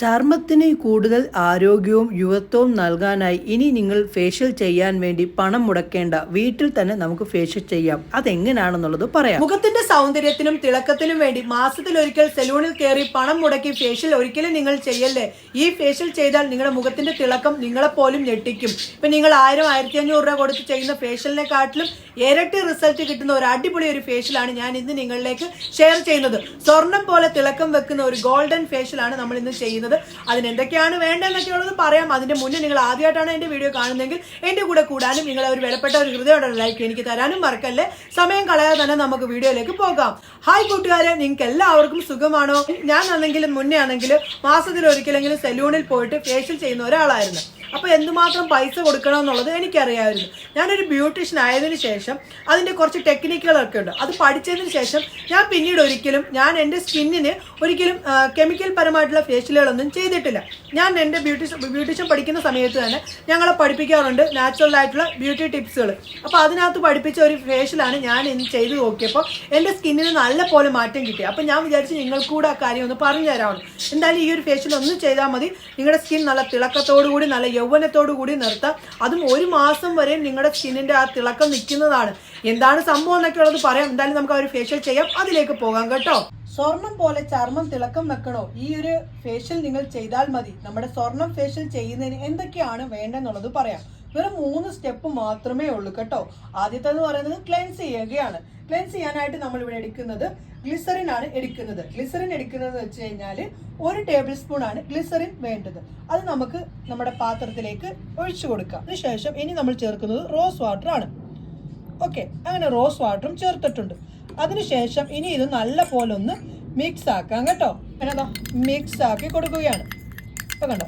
ചർമ്മത്തിന് കൂടുതൽ ആരോഗ്യവും യുവത്വവും നൽകാനായി ഇനി നിങ്ങൾ ഫേഷ്യൽ ചെയ്യാൻ വേണ്ടി പണം മുടക്കേണ്ട, വീട്ടിൽ തന്നെ നമുക്ക് ഫേഷ്യൽ ചെയ്യാം. അതെങ്ങനെയാണെന്നുള്ളത് പറയാം. മുഖത്തിന്റെ സൗന്ദര്യത്തിനും തിളക്കത്തിനും വേണ്ടി മാസത്തിലൊരിക്കൽ സെലൂണിൽ കയറി പണം മുടക്കി ഫേഷ്യൽ ഒരിക്കലും നിങ്ങൾ ചെയ്യല്ലേ. ഈ ഫേഷ്യൽ ചെയ്താൽ നിങ്ങളുടെ മുഖത്തിന്റെ തിളക്കം നിങ്ങളെപ്പോലും ഞെട്ടിക്കും. ഇപ്പൊ നിങ്ങൾ 1000-1500 രൂപ കൊടുത്ത് ചെയ്യുന്ന ഫേഷ്യലിനെക്കാട്ടിലും ഇരട്ടി റിസൾട്ട് കിട്ടുന്ന ഒരു അടിപൊളി ഒരു ഫേഷ്യലാണ് ഞാൻ ഇന്ന് നിങ്ങളിലേക്ക് ഷെയർ ചെയ്യുന്നത്. സ്വർണം പോലെ തിളക്കം വെക്കുന്ന ഒരു ഗോൾഡൻ ഫേഷ്യലാണ് നമ്മൾ ഇന്ന് ചെയ്യുന്നത്. അതിനെന്തൊക്കെയാണ് വേണ്ടതെന്നൊക്കെ ഉള്ളത് പറയാം. അതിന്റെ മുന്നേ നിങ്ങൾ ആദ്യമായിട്ടാണ് എന്റെ വീഡിയോ കാണുന്നതെങ്കിൽ എന്റെ കൂടെ കൂടാനും നിങ്ങളെ ഒരു വിലപ്പെട്ട ഒരു ഹൃദയമുള്ള ലൈക്ക് എനിക്ക് തരാനും മറക്കല്ലേ. സമയം കളയാതെ തന്നെ നമുക്ക് വീഡിയോയിലേക്ക് പോകാം. ഹായ് കൂട്ടുകാരെ, നിങ്ങൾക്ക് എല്ലാവർക്കും സുഖമാണോ? ഞാൻ ആണെങ്കിലും മുന്നേ ആണെങ്കിലും മാസത്തിൽ ഒരിക്കലെങ്കിലും സെലൂണിൽ പോയിട്ട് ഫേഷ്യൽ ചെയ്യുന്ന ഒരാളായിരുന്നു. അപ്പോൾ എന്തുമാത്രം പൈസ കൊടുക്കണം എന്നുള്ളത് എനിക്കറിയാമായിരുന്നു. ഞാനൊരു ബ്യൂട്ടീഷ്യൻ ആയതിനു ശേഷം അതിൻ്റെ കുറച്ച് ടെക്നിക്കുകളൊക്കെ ഉണ്ട്. അത് പഠിച്ചതിന് ശേഷം ഞാൻ പിന്നീട് ഞാൻ എൻ്റെ സ്കിന്നിന് ഒരിക്കലും കെമിക്കൽ പരമായിട്ടുള്ള ഫേഷ്യലുകളൊന്നും ചെയ്തിട്ടില്ല. ഞാൻ എൻ്റെ ബ്യൂട്ടീഷ്യൻ പഠിക്കുന്ന സമയത്ത് തന്നെ ഞങ്ങളെ പഠിപ്പിക്കാറുണ്ട് നാച്ചുറൽ ആയിട്ടുള്ള ബ്യൂട്ടി ടിപ്സുകൾ. അപ്പോൾ അതിനകത്ത് പഠിപ്പിച്ച ഒരു ഫേഷ്യലാണ് ഞാൻ ഇന്ന് ചെയ്ത് നോക്കിയപ്പോൾ എൻ്റെ സ്കിന്നിന് നല്ല പോലെ മാറ്റം കിട്ടി. അപ്പോൾ ഞാൻ വിചാരിച്ച് നിങ്ങൾക്കൂടെ ആ കാര്യം ഒന്ന് പറഞ്ഞു തരാമെന്ന്. എന്തായാലും ഈ ഒരു ഫേഷ്യൽ ഒന്ന് ചെയ്താൽ മതി. നിങ്ങളുടെ സ്കിൻ നല്ല തിളക്കത്തോടു കൂടി നല്ല യൗവനത്തോടു കൂടി നിർത്താം. അതും 1 മാസം വരെ നിങ്ങളുടെ സ്കിന്നിന്റെ ആ തിളക്കം നിൽക്കുന്നതാണ്. എന്താണ് സംഭവം എന്നൊക്കെ ഉള്ളത് പറയാം. എന്തായാലും നമുക്ക് ആ ഒരു ഫേഷ്യൽ ചെയ്യാം. അതിലേക്ക് പോകാം കേട്ടോ. സ്വർണം പോലെ ചർമ്മം തിളക്കം വെക്കണോ? ഈ ഒരു ഫേഷ്യൽ നിങ്ങൾ ചെയ്താൽ മതി. നമ്മുടെ സ്വർണം ഫേഷ്യൽ ചെയ്യുന്നതിന് എന്തൊക്കെയാണ് വേണ്ടെന്നുള്ളത് പറയാം. വെറും 3 സ്റ്റെപ്പ് മാത്രമേ ഉള്ളൂ കേട്ടോ. ആദ്യത്തെന്ന് പറയുന്നത് ക്ലെൻസ് ചെയ്യുകയാണ്. ക്ലെൻസ് ചെയ്യാനായിട്ട് നമ്മൾ ഇവിടെ എടുക്കുന്നത് ഗ്ലിസറിൻ ആണ് എടുക്കുന്നത്. ഗ്ലിസറിൻ എടുക്കുന്നത് വെച്ച് കഴിഞ്ഞാൽ 1 ടേബിൾ സ്പൂൺ ആണ് ഗ്ലിസറിൻ വേണ്ടത്. അത് നമുക്ക് നമ്മുടെ പാത്രത്തിലേക്ക് ഒഴിച്ചു കൊടുക്കാം. അതിനുശേഷം ഇനി നമ്മൾ ചേർക്കുന്നത് റോസ് വാട്ടർ ആണ്. ഓക്കെ, അങ്ങനെ റോസ് വാട്ടറും ചേർത്തിട്ടുണ്ട്. അതിനുശേഷം ഇനി ഇത് നല്ല പോലെ ഒന്ന് മിക്സ് ആക്കാം കേട്ടോ. എന്നതാ മിക്സ് ആക്കി കൊടുക്കുകയാണ്. ഇപ്പൊ കണ്ടോ,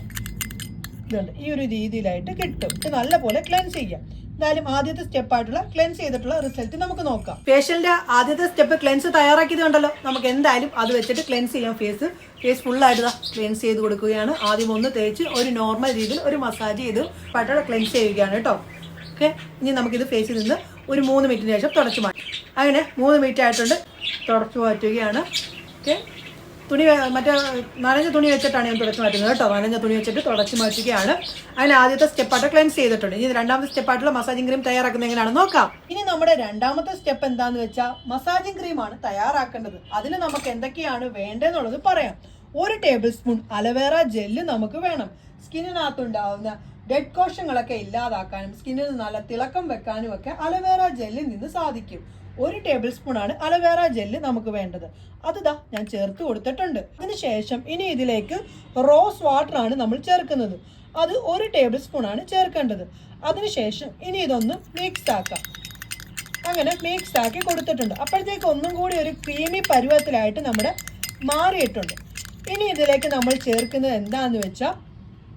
ഇതുണ്ട്. ഈ ഒരു രീതിയിലായിട്ട് കിട്ടും. ഇത് നല്ല പോലെ ക്ലെൻസ് ചെയ്യാം. എന്തായാലും ആദ്യത്തെ സ്റ്റെപ്പായിട്ടുള്ള ക്ലെൻസ് ചെയ്തിട്ടുള്ള റിസൾട്ട് നമുക്ക് നോക്കാം. ഫേഷ്യലിന്റെ ആദ്യത്തെ സ്റ്റെപ്പ് ക്ലെൻസ് തയ്യാറാക്കിയത് കണ്ടല്ലോ. നമുക്ക് എന്തായാലും അത് വെച്ചിട്ട് ക്ലെൻസ് ചെയ്യാം. ഫേസ് ഫുള്ളായിട്ട് ക്ലെൻസ് ചെയ്ത് കൊടുക്കുകയാണ്. ആദ്യം ഒന്ന് തേച്ച് ഒരു നോർമൽ രീതിയിൽ ഒരു മസാജ് ചെയ്ത് പാട്ടുള്ള ക്ലെൻസ് ചെയ്യുകയാണ് കേട്ടോ. ഓക്കെ, ഇനി നമുക്കിത് ഫേസിൽ നിന്ന് ഒരു 3 മിനിറ്റിന് ശേഷം തുടച്ചു മാറ്റും. അങ്ങനെ 3 മിനിറ്റ് ആയിട്ടുണ്ട്. തുടച്ചു മാറ്റുകയാണ്. ഓക്കെ, മറ്റേ നനഞ്ഞ തുണി വെച്ചിട്ടാണ് ഞാൻ തുടച്ചു മാറ്റുന്നത് കേട്ടോ. നനഞ്ഞ തുണി വെച്ചിട്ട് തുടച്ചു മാറ്റുകയാണ്. അതിന് ആദ്യത്തെ സ്റ്റെപ്പായിട്ട് ക്ലെൻസ് ചെയ്തിട്ടുണ്ട്. ഇനി രണ്ടാമത്തെ സ്റ്റെപ്പായിട്ടുള്ള മസാജിങ് ക്രീം തയ്യാറാക്കുന്നത് എങ്ങനെയാണെന്ന് നോക്കാം. ഇനി നമ്മുടെ രണ്ടാമത്തെ സ്റ്റെപ്പ് എന്താന്ന് വെച്ചാൽ മസാജിങ് ക്രീമാണ് തയ്യാറാക്കേണ്ടത്. അതിന് നമുക്ക് എന്തൊക്കെയാണ് വേണ്ടതെന്നുള്ളത് പറയാം. 1 ടേബിൾ സ്പൂൺ അലോവേറ ജെല്ല് നമുക്ക് വേണം. സ്കിന്നിനകത്തുണ്ടാവുന്ന ഡെഡ് കോശങ്ങളൊക്കെ ഇല്ലാതാക്കാനും സ്കിന്നിന് നല്ല തിളക്കം വെക്കാനും ഒക്കെ അലോവേറ ജെല്ലിൽ നിന്ന് സാധിക്കും. 1 ടേബിൾ സ്പൂൺ ആണ് അലോവേറ ജെല്ല് നമുക്ക് വേണ്ടത്. അതിതാ ഞാൻ ചേർത്ത് കൊടുത്തിട്ടുണ്ട്. അതിനുശേഷം ഇനി ഇതിലേക്ക് റോസ് വാട്ടർ ആണ് നമ്മൾ ചേർക്കുന്നത്. അത് 1 ടേബിൾ സ്പൂൺ ആണ് ചേർക്കേണ്ടത്. അതിനുശേഷം ഇനി ഇതൊന്ന് മിക്സ് ആക്കാം. അങ്ങനെ മിക്സ് ആക്കി കൊടുത്തിട്ടുണ്ട്. അപ്പോഴത്തേക്ക് ഒന്നും കൂടി ഒരു ക്രീമി പരുവത്തിലായിട്ട് നമ്മുടെ മാറിയിട്ടുണ്ട്. ഇനി ഇതിലേക്ക് നമ്മൾ ചേർക്കുന്നത് എന്താന്ന് വെച്ചാൽ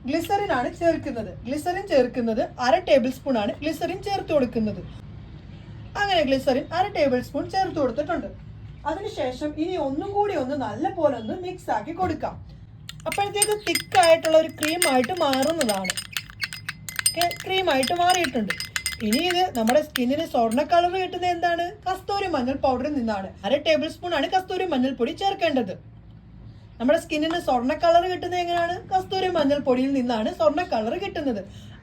ഗ്ലിസറിൻ ആണ് ചേർക്കുന്നത്. ഗ്ലിസറിൻ ചേർക്കുന്നത് 1/2 ടേബിൾ സ്പൂൺ ആണ് ഗ്ലിസറിൻ ചേർത്ത് കൊടുക്കുന്നത്. അങ്ങനെ ഗ്ലിസറിൻ 1/2 ടേബിൾ സ്പൂൺ ചേർത്ത് കൊടുത്തിട്ടുണ്ട്. അതിനുശേഷം ഇനി ഒന്നും കൂടി ഒന്ന് നല്ല പോലെ ഒന്ന് മിക്സ് ആക്കി കൊടുക്കാം. അപ്പോഴത്തേക്ക് തിക്കായിട്ടുള്ള ഒരു ക്രീമായിട്ട് മാറുന്നതാണ്. ക്രീമായിട്ട് മാറിയിട്ടുണ്ട്. ഇനി ഇത് നമ്മുടെ സ്കിന്നിന് സ്വർണ്ണ കളർ കിട്ടുന്നത് എന്താണ്? കസ്തൂരി മഞ്ഞൾ പൗഡറിൽ നിന്നാണ്. 1/2 ടേബിൾ സ്പൂൺ ആണ് കസ്തൂരി മഞ്ഞൾപ്പൊടി ചേർക്കേണ്ടത്. നമ്മുടെ സ്കിന്നിന് സ്വർണ്ണ കളർ കിട്ടുന്നത് എങ്ങനെയാണ്? കസ്തൂരി മഞ്ഞൾപ്പൊടിയിൽ നിന്നാണ് സ്വർണ്ണ കളർ കിട്ടുന്നത്.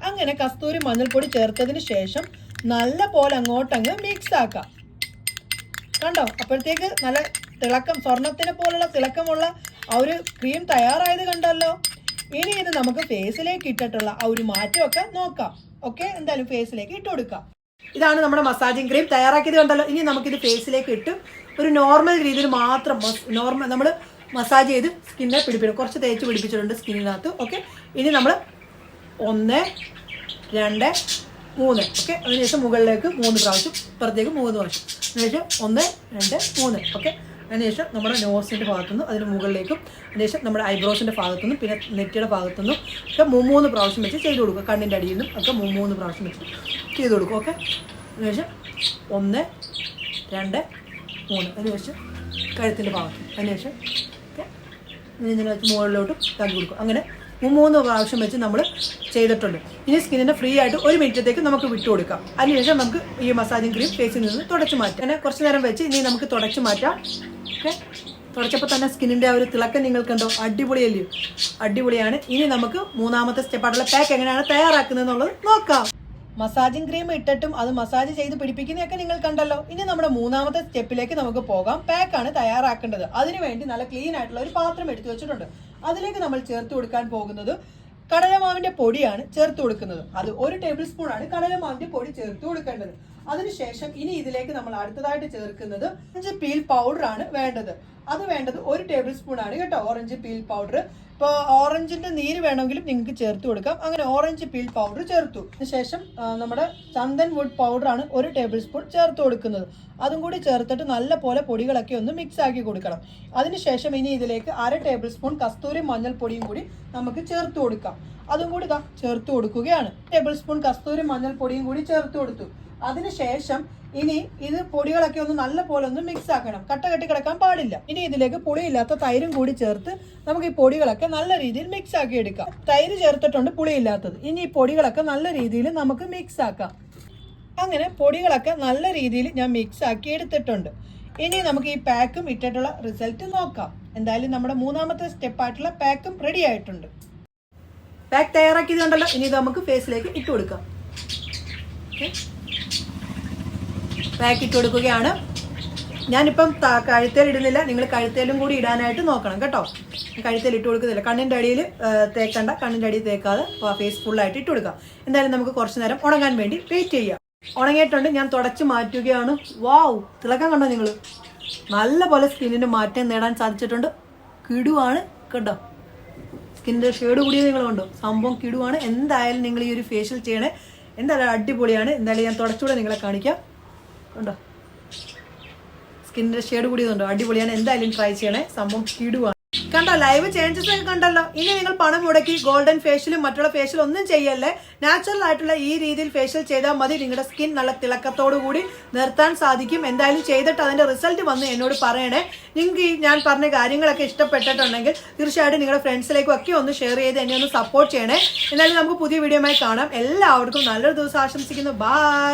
അങ്ങനെ കസ്തൂരി മഞ്ഞൾപ്പൊടി ചേർത്തതിന് ശേഷം നല്ല പോലെ അങ്ങോട്ടങ്ങ് മിക്സ് ആക്കാം. കണ്ടോ, അപ്പോഴത്തേക്ക് നല്ല തിളക്കം, സ്വർണത്തിനെ പോലുള്ള തിളക്കമുള്ള ആ ഒരു ക്രീം തയ്യാറായത് കണ്ടല്ലോ. ഇനി ഇത് നമുക്ക് ഫേസിലേക്ക് ഇട്ടിട്ടുള്ള ആ ഒരു മാറ്റമൊക്കെ നോക്കാം. ഓക്കെ, എന്തായാലും ഫേസിലേക്ക് ഇട്ട് കൊടുക്കാം. ഇതാണ് നമ്മുടെ മസാജിങ് ക്രീം തയ്യാറാക്കിയത് കണ്ടല്ലോ. ഇനി നമുക്കിത് ഫേസിലേക്ക് ഇട്ട് ഒരു നോർമൽ രീതിയിൽ മാത്രം നമ്മൾ മസാജ് ചെയ്ത് സ്കിന്നെ പിടിപ്പിക്കണം. കുറച്ച് തേച്ച് പിടിപ്പിച്ചിട്ടുണ്ട് സ്കിന്നിനകത്ത്. ഓക്കെ, ഇനി നമ്മൾ 1, 2, 3. ഓക്കെ, അതിനുശേഷം മുകളിലേക്ക് 3 പ്രാവശ്യം, ഇപ്പുറത്തേക്ക് 3 പ്രാവശ്യം. അതിനുശേഷം 1, 2, 3. ഓക്കെ, അതിനുശേഷം നമ്മുടെ നോസിൻ്റെ ഭാഗത്തുനിന്നും അതിന് മുകളിലേക്കും, അതിനുശേഷം നമ്മുടെ ഐബ്രോസിൻ്റെ ഭാഗത്തുനിന്നും പിന്നെ നെറ്റിയുടെ ഭാഗത്തുനിന്നും ഒക്കെ 3 പ്രാവശ്യം വെച്ച് ചെയ്ത് കൊടുക്കുക. കണ്ണിൻ്റെ അടിയിൽ നിന്നും ഒക്കെ 3 പ്രാവശ്യം വെച്ച് ചെയ്ത് കൊടുക്കും. ഓക്കെ, അതിനുശേഷം 1, 2, 3. അതിനുശേഷം കഴുത്തിൻ്റെ ഭാഗത്ത്, അതിനുശേഷം ഇങ്ങനെ വെച്ച് മുകളിലോട്ടും തള്ളി കൊടുക്കും. അങ്ങനെ 3 പ്രാവശ്യം വെച്ച് നമ്മൾ ചെയ്തിട്ടുണ്ട്. ഇനി സ്കിന്നിനെ ഫ്രീ ആയിട്ട് 1 മിനിറ്റത്തേക്ക് നമുക്ക് വിട്ടു കൊടുക്കാം. അതിനുശേഷം നമുക്ക് ഈ മസാജിങ് ക്രീം ഫേസിൽ നിന്ന് തുടച്ചു മാറ്റാം. അങ്ങനെ കുറച്ച് നേരം വെച്ച് ഇനി നമുക്ക് തുടച്ചു മാറ്റാം. ഓക്കെ, തുടച്ചപ്പോൾ തന്നെ സ്കിന്നിൻ്റെ ആ ഒരു തിളക്കം നിങ്ങൾ കണ്ടോ? അടിപൊളിയല്ലേ? അടിപൊളിയാണ്. ഇനി നമുക്ക് മൂന്നാമത്തെ സ്റ്റെപ്പായിട്ടുള്ള പാക്ക് എങ്ങനെയാണ് തയ്യാറാക്കുന്നത് എന്നുള്ളത് നോക്കാം. മസാജിങ് ക്രീം ഇട്ടിട്ടും അത് മസാജ് ചെയ്ത് പിടിപ്പിക്കുന്നതൊക്കെ നിങ്ങൾ കണ്ടല്ലോ. ഇനി നമ്മുടെ മൂന്നാമത്തെ സ്റ്റെപ്പിലേക്ക് നമുക്ക് പോകാം. പാക്കാണ് തയ്യാറാക്കേണ്ടത്. അതിനുവേണ്ടി നല്ല ക്ലീൻ ആയിട്ടുള്ള ഒരു പാത്രം എടുത്തു വെച്ചിട്ടുണ്ട്. അതിലേക്ക് നമ്മൾ ചേർത്ത് കൊടുക്കാൻ പോകുന്നത് കടലമാവിന്റെ പൊടിയാണ് ചേർത്ത് കൊടുക്കുന്നത്. അത് 1 ടേബിൾ സ്പൂൺ ആണ് കടലമാവിന്റെ പൊടി ചേർത്ത് കൊടുക്കേണ്ടത്. അതിനുശേഷം ഇനി ഇതിലേക്ക് നമ്മൾ അടുത്തതായിട്ട് ചേർക്കുന്നത് ഓറഞ്ച് പീൽ പൗഡർ ആണ് വേണ്ടത്. അത് വേണ്ടത് 1 ടേബിൾ സ്പൂൺ ആണ് കേട്ടോ, ഓറഞ്ച് പീൽ പൗഡർ. ഇപ്പോൾ ഓറഞ്ചിന്റെ നീര് വേണമെങ്കിലും നിങ്ങൾക്ക് ചേർത്ത് കൊടുക്കാം. അങ്ങനെ ഓറഞ്ച് പീൽ പൗഡർ ചേർത്തു. അതിനുശേഷം നമ്മുടെ ചന്ദൻ വുഡ് പൗഡർ ആണ് 1 ടേബിൾ സ്പൂൺ ചേർത്ത് കൊടുക്കുന്നത്. അതും കൂടി ചേർത്തിട്ട് നല്ല പോലെ പൊടികളൊക്കെ ഒന്ന് മിക്സ് ആക്കി കൊടുക്കണം. അതിനുശേഷം ഇനി ഇതിലേക്ക് 1/2 ടേബിൾ സ്പൂൺ കസ്തൂരി മഞ്ഞൾപ്പൊടിയും കൂടി നമുക്ക് ചേർത്ത് കൊടുക്കാം. അതും കൂടി ചേർത്ത് കൊടുക്കുകയാണ്. ടേബിൾ സ്പൂൺ കസ്തൂരി മഞ്ഞൾപ്പൊടിയും കൂടി ചേർത്ത് കൊടുത്തു. അതിനുശേഷം ഇനി ഇത് പൊടികളൊക്കെ ഒന്ന് നല്ല പോലെ ഒന്ന് മിക്സ് ആക്കണം. കട്ട കെട്ടി കിടക്കാൻ പാടില്ല. ഇനി ഇതിലേക്ക് പുളിയില്ലാത്ത തൈരും കൂടി ചേർത്ത് നമുക്ക് ഈ പൊടികളൊക്കെ നല്ല രീതിയിൽ മിക്സ് ആക്കി എടുക്കാം. തൈര് ചേർത്തിട്ടുണ്ട്, പുളിയില്ലാത്തത്. ഇനി ഈ പൊടികളൊക്കെ നല്ല രീതിയിൽ നമുക്ക് മിക്സ് ആക്കാം. അങ്ങനെ പൊടികളൊക്കെ നല്ല രീതിയിൽ ഞാൻ മിക്സ് ആക്കി എടുത്തിട്ടുണ്ട്. ഇനി നമുക്ക് ഈ പാക്കും ഇട്ടിട്ടുള്ള റിസൾട്ട് നോക്കാം. എന്തായാലും നമ്മുടെ മൂന്നാമത്തെ സ്റ്റെപ്പായിട്ടുള്ള പാക്കും റെഡി ആയിട്ടുണ്ട്. പാക്ക് തയ്യാറാക്കിയത് കണ്ടല്ലോ. ഇനി ഇത് നമുക്ക് ഫേസിലേക്ക് ഇട്ട് കൊടുക്കാം. പാക്ക് ഇട്ട് കൊടുക്കുകയാണ്. ഞാനിപ്പം കഴുത്തേൽ ഇടുന്നില്ല, നിങ്ങൾ കഴുത്തേലും കൂടി ഇടാനായിട്ട് നോക്കണം കേട്ടോ. കഴുത്തേൽ ഇട്ട് കൊടുക്കുന്നില്ല. കണ്ണിൻ്റെ അടിയിൽ തേക്കണ്ട, കണ്ണിൻ്റെ അടിയിൽ തേക്കാതെ ഫേസ് ഫുള്ളായിട്ട് ഇട്ട് കൊടുക്കാം. എന്തായാലും നമുക്ക് കുറച്ച് നേരം ഉണങ്ങാൻ വേണ്ടി വെയിറ്റ് ചെയ്യാം. ഉണങ്ങിയിട്ടുണ്ട്, ഞാൻ തുടച്ച് മാറ്റുകയാണ്. വാവ്, തിളക്കം കണ്ടോ നിങ്ങൾ? നല്ല പോലെ സ്കിന്നിന് മാറ്റം നേടാൻ സാധിച്ചിട്ടുണ്ട്. കിടുവാണ് കേട്ടോ. സ്കിന്നിൻ്റെ ഷെയ്ഡ് കൂടിയത് നിങ്ങൾ കണ്ടോ? സംഭവം കിടുവാണ്. എന്തായാലും നിങ്ങൾ ഈ ഒരു ഫേഷ്യൽ ചെയ്യണേ. എന്തായാലും അടിപൊളിയാണ്. എന്തായാലും ഞാൻ തുടച്ചുകൂടെ നിങ്ങളെ കാണിക്കാം. കണ്ടോ, സ്കിന്നിന്റെ ഷെയ്ഡ് കൂടിയതുണ്ടോ? അടിപൊളിയാണ്. എന്തായാലും ട്രൈ ചെയ്യണേ. സംഭവം കിടുവാണ്. കണ്ടോ, ലൈവ് ചേഞ്ചസ് ഒക്കെ കണ്ടല്ലോ. ഇനി നിങ്ങൾ പണം മുടക്കി ഗോൾഡൻ ഫേഷ്യലും മറ്റുള്ള ഫേഷ്യലും ഒന്നും ചെയ്യല്ലേ. നാച്ചുറൽ ആയിട്ടുള്ള ഈ രീതിയിൽ ഫേഷ്യൽ ചെയ്താൽ മതി. നിങ്ങളുടെ സ്കിൻ നല്ല തിളക്കത്തോടു കൂടി നിർത്താൻ സാധിക്കും. എന്തായാലും ചെയ്തിട്ട് അതിന്റെ റിസൾട്ട് വന്ന് എന്നോട് പറയണേ. നിങ്ങൾക്ക് ഈ ഞാൻ പറഞ്ഞ കാര്യങ്ങളൊക്കെ ഇഷ്ടപ്പെട്ടിട്ടുണ്ടെങ്കിൽ തീർച്ചയായിട്ടും നിങ്ങളുടെ ഫ്രണ്ട്സിലേക്കും ഒക്കെ ഒന്ന് ഷെയർ ചെയ്ത് എന്നെ ഒന്ന് സപ്പോർട്ട് ചെയ്യണേ. എന്നാലും നമുക്ക് പുതിയ വീഡിയോയുമായി കാണാം. എല്ലാവർക്കും നല്ലൊരു ദിവസം ആശംസിക്കുന്നു. ബൈ.